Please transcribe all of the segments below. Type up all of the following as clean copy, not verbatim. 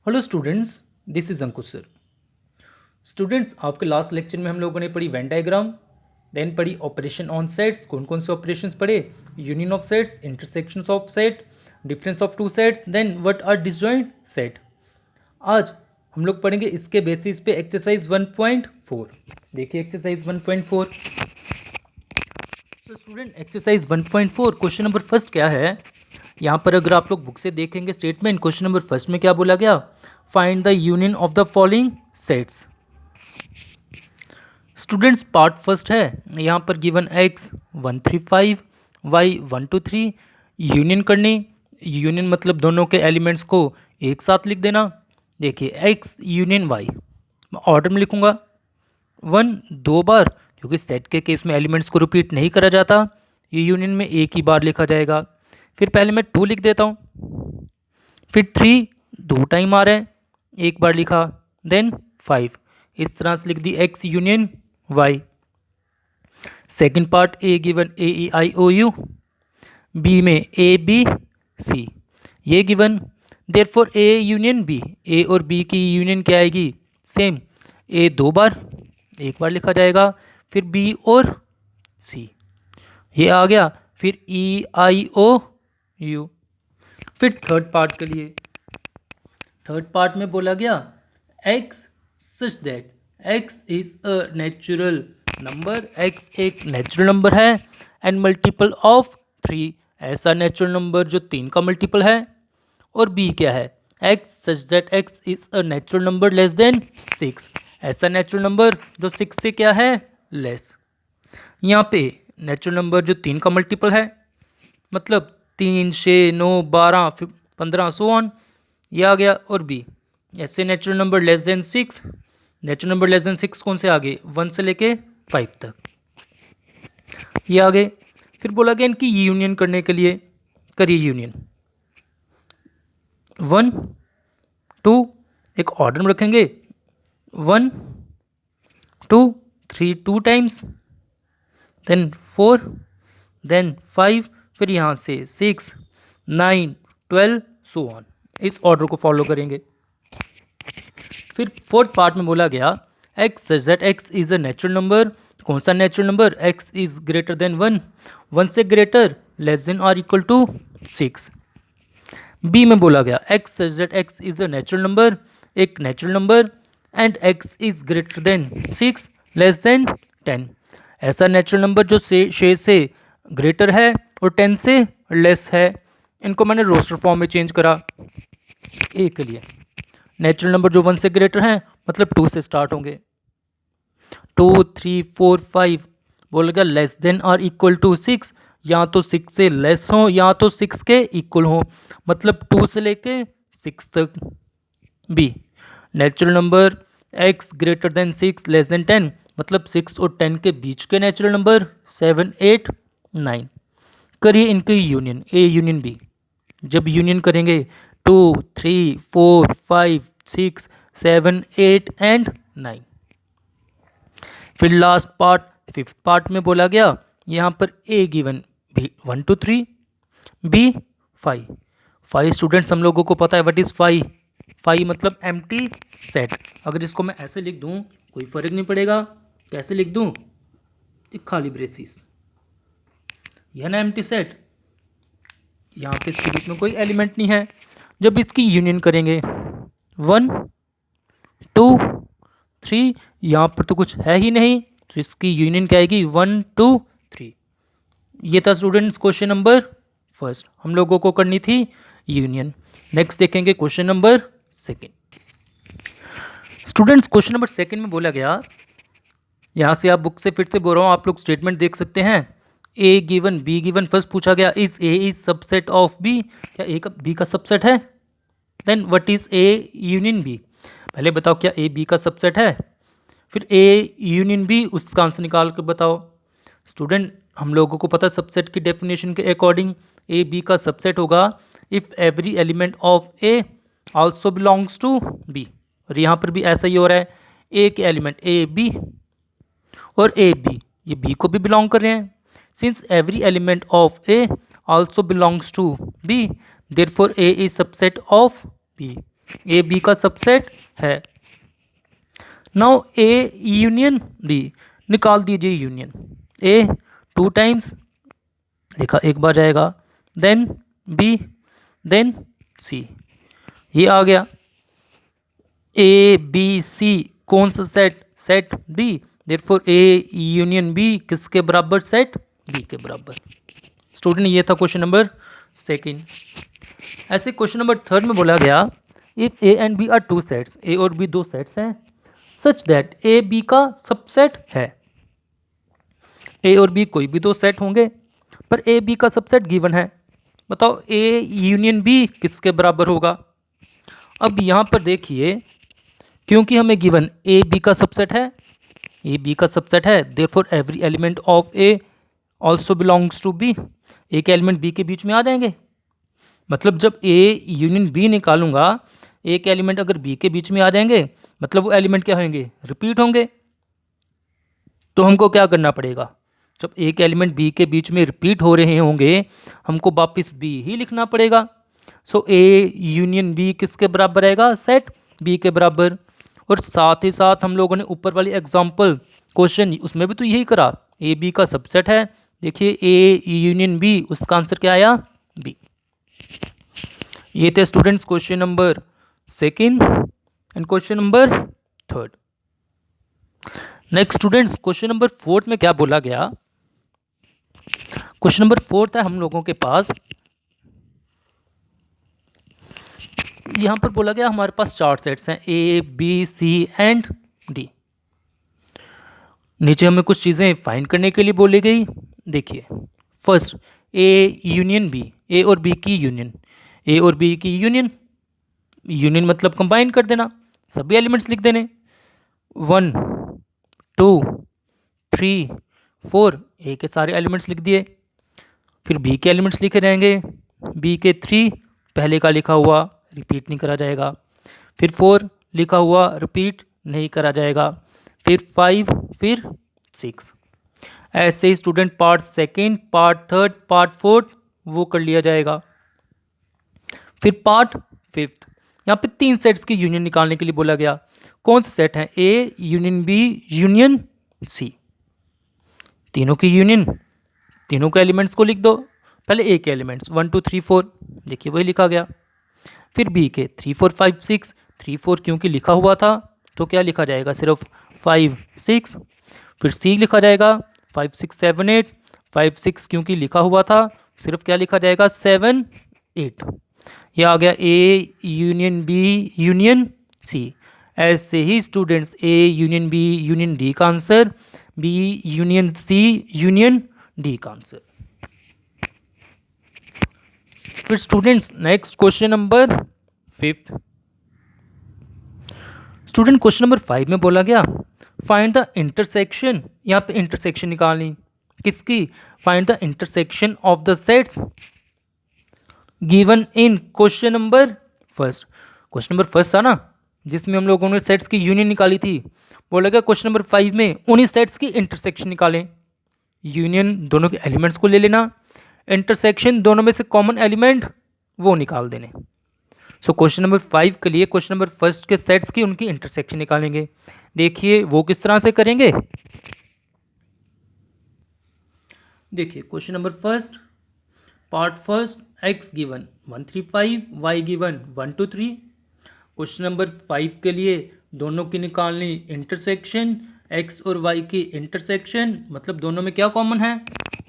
Hello students, this is Ankush sir. Students, आपके last lecture में हम लोगों ने पढ़ी वेन डायग्राम, देन पढ़ी ऑपरेशन ऑन सेट्स। कौन कौन से ऑपरेशंस पढ़े? Union of sets, intersections of set, difference of two sets, then what are disjoint set. आज हम लोग पढ़ेंगे इसके बेसिस पे एक्सरसाइज 1.4। देखिए एक्सरसाइज 1.4। तो student, exercise 1.4 question number first क्या है? यहाँ पर अगर आप लोग बुक से देखेंगे स्टेटमेंट, क्वेश्चन नंबर फर्स्ट में क्या बोला गया? Find the union of the following sets. Students, part first है, यहाँ पर गिवन x 135 y 123 यूनियन करनी। यूनियन मतलब दोनों के एलिमेंट्स को एक साथ लिख देना। देखिए x यूनियन y, ऑर्डर में लिखूंगा। 1 दो बार, क्योंकि सेट के केस में एलिमेंट्स को रिपीट नहीं करा जाता, ये यूनियन में एक ही बार लिखा जाएगा। फिर पहले मैं 2 लिख देता हूँ, फिर 3 दो टाइम आ रहा है, एक बार लिखा, देन 5। इस तरह से लिख दी x union y। Second part, A given A E I O U, B में ए बी सी, ये given. Therefore A union B, A और बी की यूनियन क्या आएगी? सेम, ए दो बार, एक बार लिखा जाएगा, फिर बी और सी, ये आ गया। फिर ई आई ओ यू। फिर थर्ड पार्ट के लिए, थर्ड पार्ट में बोला गया x such that x is a natural number, x एक नेचुरल नंबर है, एंड मल्टीपल ऑफ 3, ऐसा नेचुरल नंबर जो 3 का मल्टीपल है। और b क्या है? x such that x is a natural number less than 6, ऐसा नेचुरल नंबर जो 6 से क्या है? लेस। यहाँ पे नेचुरल नंबर जो 3 का मल्टीपल है, मतलब 3 6 9 12 15 सो ऑन, ये आ गया। और बी ऐसे natural number less than 6, natural number less than 6 कौन से आगे? 1 से लेके 5 तक, ये आ गए। फिर बोला गया इनकी यूनियन करने के लिए, करिए यूनियन। 1 2, एक ऑर्डर में रखेंगे, 1 2 3 2 टाइम्स, देन 4, देन 5, फिर यहाँ से 6 9 12 सो ऑन, इस ऑर्डर को फॉलो करेंगे। फिर फोर्थ पार्ट में बोला गया x such that x is a natural number. कौन सा natural number? x is greater than 1, 1 से ग्रेटर, लेस देन और इक्वल टू 6। बी में बोला गया x such that x is a natural number, एक natural number, and x is greater than 6, less than 10, ऐसा नेचुरल नंबर जो 6 से ग्रेटर है और 10 से लेस है। इनको मैंने रोस्टर फॉर्म में चेंज करा। ए के लिए नेचुरल नंबर जो 1 से ग्रेटर हैं, मतलब 2 से स्टार्ट होंगे, 2 3 4 5। बोलेगा लेस देन और इक्वल टू 6, या तो 6 से लेस हो या तो 6 के इक्वल हो, मतलब 2 से लेके 6 तक। B natural number x greater than 6 less than 10, मतलब 6 और 10 के बीच के नेचुरल नंबर 7 8 9। करिए इनकी यूनियन, ए यूनियन बी। जब यूनियन करेंगे 2 3 4 5 6 7 8 एंड 9। फिर लास्ट पार्ट, फिफ्थ पार्ट में बोला गया यहाँ पर a गिवन 1 2 3, b 5। 5 स्टूडेंट्स हम लोगों को पता है व्हाट इज 5। 5 मतलब एम्प्टी सेट। अगर इसको मैं ऐसे लिख दूँ कोई फर्क नहीं पड़ेगा। कैसे लिख दूँ? एक खाली ब्रेसिस, यह ना एम्प्टी सेट, यहाँ पे इसके बीच में कोई एलिमेंट नहीं है। जब इसकी यूनियन करेंगे 1 2 3, यहाँ पर तो कुछ है ही नहीं, तो इसकी यूनियन क्या आएगी? 1 2 3। ये था स्टूडेंट्स क्वेश्चन नंबर फर्स्ट, हम लोगों को करनी थी यूनियन। नेक्स्ट देखेंगे question number second. Students, question number second में बोला गया, यहाँ से आप बुक से फिर से बोल रहा हूँ, आप लोग स्टेटमेंट देख सकते हैं। A given B given, first पूछा गया is A is subset of B, क्या ए का बी का सबसेट है? Then what is A union B, पहले बताओ क्या ए बी का सबसेट है? फिर ए यूनियन बी, उसका आंसर निकाल कर बताओ। स्टूडेंट, हम लोगों को पता है सबसेट की डेफिनेशन के अकॉर्डिंग ए बी का सबसेट होगा if every element of A also belongs to B. और यहाँ पर भी ऐसा ही हो रहा है, ए के एलिमेंट ए बी और ए बी, ये बी को भी बिलोंग कर रहे हैं। Since every element of A also belongs to B, therefore A is subset of B. A B का सबसेट है। नाउ ए यूनियन बी, निकाल दीजिए यूनियन। ए 2 टाइम्स लिखा, एक बार जाएगा, देन बी, देन सी, ये आ गया। ए बी सी कौन सा set? Set B. Therefore A union B किसके बराबर? सेट बी के बराबर। स्टूडेंट ये था क्वेश्चन नंबर सेकंड। ऐसे क्वेश्चन नंबर थर्ड में बोला गया if A and B are two sets, A और बी दो सेट्स हैं, सच दैट ए बी का सबसेट है। ए और बी कोई भी दो सेट होंगे पर ए बी का सबसेट गिवन है। बताओ ए यूनियन बी किसके बराबर होगा? अब यहाँ पर देखिए, क्योंकि हमें गिवन ए बी का सबसेट है, ए बी का सबसेट है, therefore every element of A also belongs to B. A के एलिमेंट बी के बीच में आ जाएंगे। मतलब जब ए यूनियन बी निकालूंगा, ए के एलिमेंट अगर बी के बीच में आ जाएंगे, मतलब वो एलिमेंट क्या होंगे? रिपीट होंगे। तो हमको क्या करना पड़ेगा? जब ए के एलिमेंट बी के बीच में रिपीट हो रहे होंगे, हमको वापस बी ही लिखना पड़ेगा। सो ए यूनियन बी किसके बराबर आएगा? सेट बी के बराबर। और साथ ही साथ हम लोगों ने ऊपर वाली एग्जाम्पल क्वेश्चन, उसमें भी तो यही करा, ए बी का सबसेट है। देखिए ए यूनियन बी, उसका आंसर क्या आया? बी। ये थे students question number second and question number third. Next students question number fourth में क्या बोला गया? क्वेश्चन नंबर फोर्थ है हम लोगों के पास, यहां पर बोला गया हमारे पास चार सेट्स हैं, A B C and D. नीचे हमें कुछ चीज़ें फाइंड करने के लिए बोली गई। देखिए first A union B, A और बी की यूनियन, ए और बी की यूनियन, यूनियन मतलब कंबाइन कर देना, सभी एलिमेंट्स लिख देने। 1 2 3 4, ए के सारे एलिमेंट्स लिख दिए। फिर बी के एलिमेंट्स लिखे जाएंगे, बी के 3 पहले का लिखा हुआ रिपीट नहीं करा जाएगा, फिर 4 लिखा हुआ रिपीट नहीं करा जाएगा, फिर 5, फिर 6। ऐसे ही student part second, part third, part fourth वो कर लिया जाएगा। फिर पार्ट फिफ्थ, यहाँ पे 3 सेट्स की यूनियन निकालने के लिए बोला गया। कौन से सेट हैं? A union B union C, तीनों की यूनियन, तीनों के एलिमेंट्स को लिख दो। पहले ए के एलिमेंट्स 1 2 3 4, देखिए वही लिखा गया। फिर बी के 3 4 5 6, 3 4 क्योंकि लिखा हुआ था तो क्या लिखा जाएगा? सिर्फ 5 6। फिर सी लिखा जाएगा 5 6 7 8, 5 6 क्योंकि लिखा हुआ था सिर्फ क्या लिखा जाएगा? 7 8। यह आ गया A union B union C. ऐसे ही students A union B union D का answer, B union C union D का आंसर। फिर students next question number fifth. Student question number 5 में बोला गया फाइंड द इंटरसेक्शन, यहाँ पे इंटरसेक्शन निकालनी किसकी? Find the intersection of the sets given in question number first. Question number first था ना जिसमें हम लोगों ने सेट्स की यूनियन निकाली थी। बोला गया क्वेश्चन नंबर 5 में उन्हीं सेट्स की इंटरसेक्शन निकालें। यूनियन दोनों के एलिमेंट्स को ले लेना, इंटरसेक्शन दोनों में से कॉमन एलिमेंट वो निकाल देने। सो क्वेश्चन नंबर 5 के लिए क्वेश्चन नंबर फर्स्ट के सेट्स की उनकी इंटरसेक्शन निकालेंगे। देखिए वो किस तरह से करेंगे। देखिए question number first, part first, x given 1 3 5, y given 1 2 3। Question number 5 के लिए दोनों की निकालनी इंटरसेक्शन, x और y की इंटरसेक्शन, मतलब दोनों में क्या कॉमन है?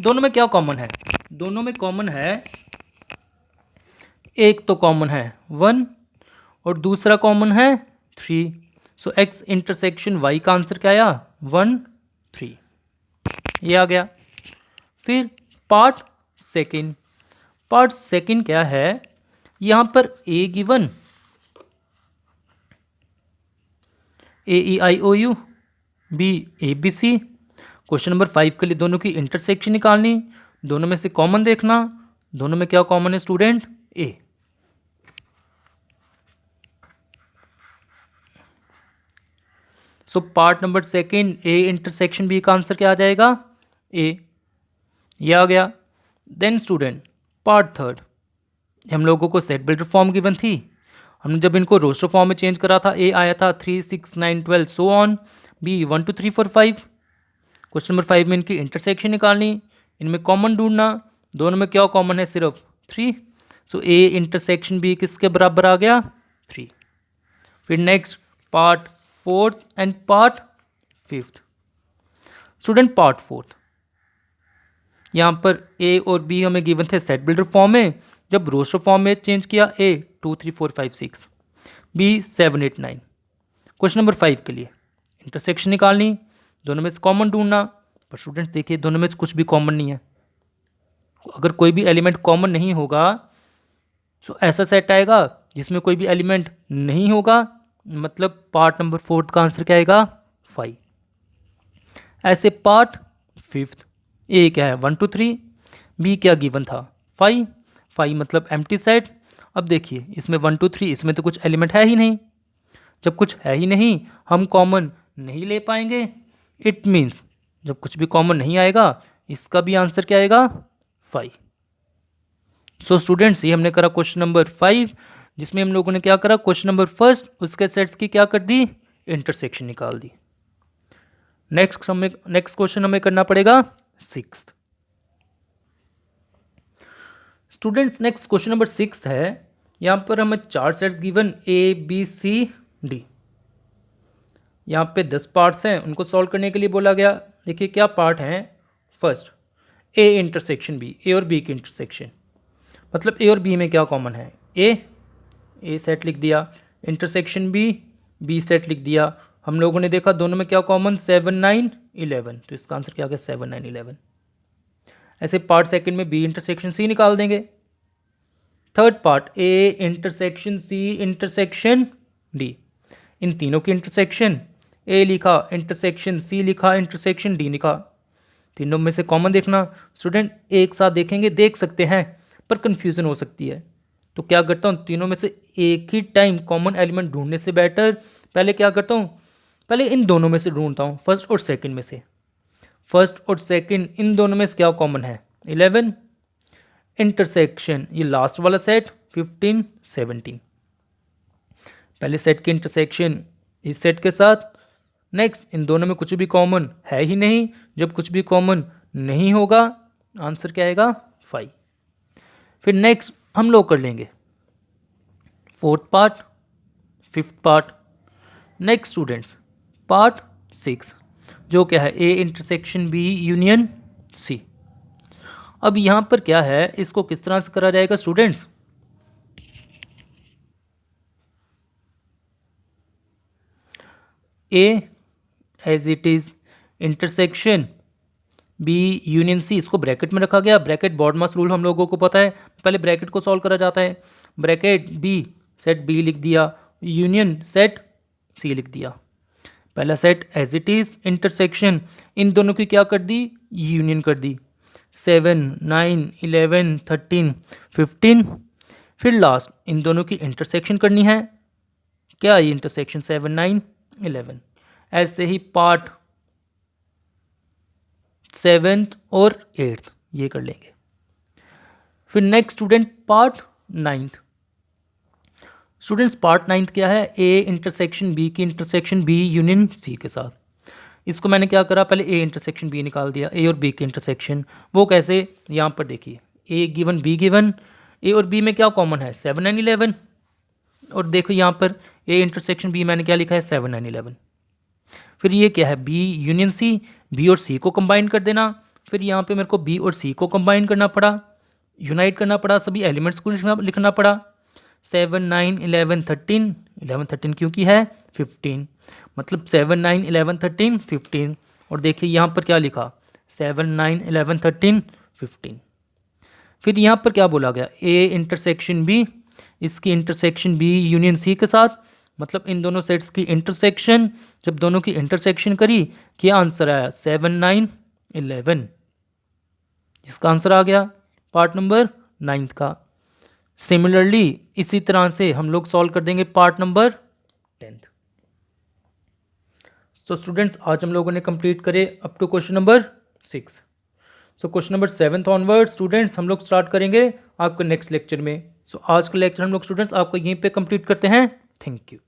दोनों में क्या कॉमन है? दोनों में कॉमन है, एक तो कॉमन है 1 और दूसरा कॉमन है 3। सो x इंटरसेक्शन y का आंसर क्या आया? 1 3, ये आ गया। फिर पार्ट सेकंड, पार्ट सेकंड क्या है? यहां पर a given AEIOU, B ABC। Question number 5 के लिए दोनों की इंटरसेक्शन निकालनी, दोनों में से कॉमन देखना, दोनों में क्या कॉमन है student? A। So part number second A intersection B का आंसर क्या आ जाएगा? A, ये आ गया। देन स्टूडेंट पार्ट थर्ड, हम लोगों को सेट बिल्डर फॉर्म गिवन थी, हमने जब इनको रोस्टर फॉर्म में चेंज करा था, ए आया था 3 6 9 12 so on, B 1 2 3 4 5। Question number 5 में इनकी इंटरसेक्शन निकालनी, इनमें कॉमन ढूंढना, दोनों में क्या कॉमन है, सिर्फ 3। सो ए इंटरसेक्शन बी किसके बराबर आ गया, 3। फिर next part 4th and part 5th। Student part 4th, यहाँ पर ए और बी हमें गिवन थे सेट बिल्डर फॉर्म में, जब रोस्टर फॉर्म में चेंज किया, ए 2 3 4 5 6, बी 7 8 9। क्वेश्चन नंबर 5 के लिए इंटरसेक्शन निकालनी, दोनों में से कॉमन ढूंढना। पर स्टूडेंट्स देखिए दोनों में से कुछ भी कॉमन नहीं है। अगर कोई भी एलिमेंट कॉमन नहीं होगा तो ऐसा सेट आएगा जिसमें कोई भी एलिमेंट नहीं होगा, मतलब पार्ट नंबर 4th का आंसर क्या आएगा, 5। ऐसे पार्ट 5th, ए क्या है 1 2 3, बी क्या गिवन था 5, 5 मतलब एम्प्टी सेट। अब देखिए इसमें 1 2 3, इसमें तो कुछ एलिमेंट है ही नहीं। जब कुछ है ही नहीं हम कॉमन नहीं ले पाएंगे, इट मीन्स जब कुछ भी कॉमन नहीं आएगा इसका भी आंसर क्या आएगा, 5। सो स्टूडेंट्स ये हमने करा क्वेश्चन नंबर 5, जिसमें हम लोगों ने क्या करा, क्वेश्चन नंबर 1 उसके सेट्स की क्या कर दी, इंटरसेक्शन निकाल दी। नेक्स्ट क्वेश्चन हमें करना पड़ेगा 6th। Students next question number 6 है, यहाँ पर हमें 4 sets given A B C D, यहाँ पे 10 पार्ट्स हैं, उनको सॉल्व करने के लिए बोला गया। देखिए क्या पार्ट हैं, first A intersection B, A और बी की इंटरसेक्शन, मतलब ए और बी में क्या कॉमन है, ए सेट लिख दिया, इंटरसेक्शन बी सेट लिख दिया। हम लोगों ने देखा दोनों में क्या कॉमन, 7 9 11, तो इसका आंसर क्या आ गया 7 9 11। ऐसे पार्ट सेकंड में बी इंटरसेक्शन सी निकाल देंगे। Third part A intersection C intersection D, इन तीनों की इंटरसेक्शन, ए लिखा इंटरसेक्शन सी लिखा इंटरसेक्शन डी लिखा, तीनों में से कॉमन देखना। स्टूडेंट एक साथ देखेंगे देख सकते हैं पर कंफ्यूजन हो सकती है, तो क्या करता हूँ तीनों में से एक ही टाइम कॉमन एलिमेंट ढूंढने से बेटर पहले क्या करता हूँ, पहले इन दोनों में से ढूंढता हूँ, फर्स्ट और सेकंड में से। फर्स्ट और सेकंड इन दोनों में से क्या कॉमन है, 11। इंटरसेक्शन ये लास्ट वाला सेट 15 17, पहले सेट की इंटरसेक्शन इस सेट के साथ। नेक्स्ट इन दोनों में कुछ भी कॉमन है ही नहीं, जब कुछ भी कॉमन नहीं होगा आंसर क्या आएगा 5। फिर नेक्स्ट हम लोग कर लेंगे 4th part 5th part. Next students part 6 जो क्या है, A intersection B union C. अब यहाँ पर क्या है, इसको किस तरह से करा जाएगा students, A as it is intersection B union C, इसको ब्रैकेट में रखा गया। ब्रैकेट बॉडमास रूल हम लोगों को पता है, पहले ब्रैकेट को सॉल्व करा जाता है। ब्रैकेट बी सेट बी लिख दिया, यूनियन सेट सी लिख दिया। पहला set as it is intersection, इन दोनों की क्या कर दी, यूनियन कर दी, 7 9 11 13 15। फिर लास्ट इन दोनों की इंटरसेक्शन करनी है, क्या ये इंटरसेक्शन 7 9 11। ऐसे ही पार्ट 7th और 8th ये कर लेंगे। फिर next student part 9th। Students part 9th क्या है, ए इंटरसेक्शन बी की इंटरसेक्शन बी यूनियन सी के साथ। इसको मैंने क्या करा, पहले ए इंटरसेक्शन बी निकाल दिया, ए और बी की इंटरसेक्शन। वो कैसे, यहाँ पर देखिए ए गिवन बी गिवन, ए और बी में क्या कॉमन है 7 9 11, और देखो यहाँ पर ए इंटरसेक्शन बी मैंने क्या लिखा है 7 9 11। फिर ये क्या है, बी यूनियन सी, बी और सी को कंबाइन कर देना। फिर यहाँ पे मेरे को बी और सी को कंबाइन करना पड़ा, यूनाइट करना पड़ा, सभी एलिमेंट्स को लिखना पड़ा। 7 9 11 13, 11 13 क्योंकि है 15, मतलब 7 9 11 13 15। और देखिए यहाँ पर क्या लिखा 7 9 11 13 15। फिर यहाँ पर क्या बोला गया, ए इंटरसेक्शन बी, इसकी इंटरसेक्शन बी यूनियन सी के साथ, मतलब इन दोनों सेट्स की इंटरसेक्शन। जब दोनों की इंटरसेक्शन करी क्या आंसर आया 7 9 11, इसका आंसर आ गया पार्ट नंबर 9th का। सिमिलरली इसी तरह से हम लोग सॉल्व कर देंगे part number 10th। So students आज हम लोगों ने कंप्लीट करे up to question number 6। So question number 7th onward students हम लोग स्टार्ट करेंगे आपके नेक्स्ट लेक्चर में। सो आज का लेक्चर हम लोग स्टूडेंट्स आपको यहीं पे कंप्लीट करते हैं। Thank you.